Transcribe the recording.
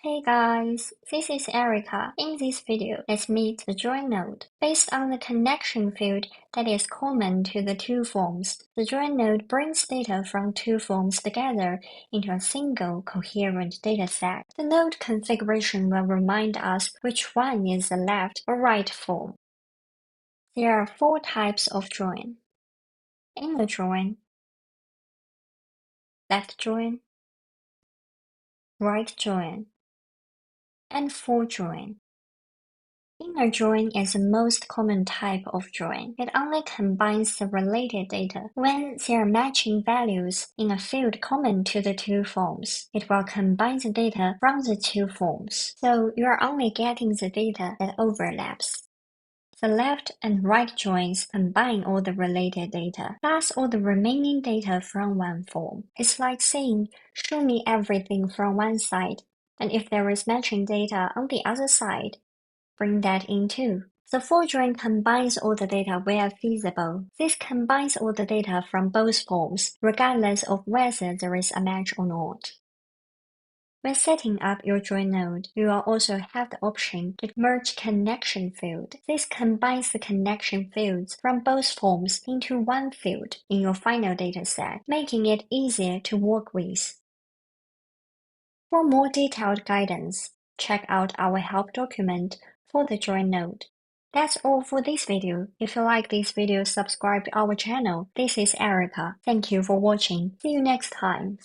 Hey guys, this is Erica. In this video, let's meet the join node. Based on the connection field that is common to the two forms, the join node brings data from two forms together into a single coherent dataset. The node configuration will remind us which one is the left or right form. There are four types of join: inner join, left join, right join, and full join. Inner join is the most common type of join. It only combines the related data. When there are matching values in a field common to the two forms, it will combine the data from the two forms. So you are only getting the data that overlaps. The left and right joins combine all the related data, plus all the remaining data from one form. It's like saying, show me everything from one side, and if there is matching data on the other side, bring that in too. The full join combines all the data where feasible. This combines all the data from both forms, regardless of whether there is a match or not. When setting up your join node, you will also have the option to merge connection field. This combines the connection fields from both forms into one field in your final dataset, making it easier to work with. For more detailed guidance, check out our help document for the join node. That's all for this video. If you like this video, subscribe to our channel. This is Erica. Thank you for watching. See you next time.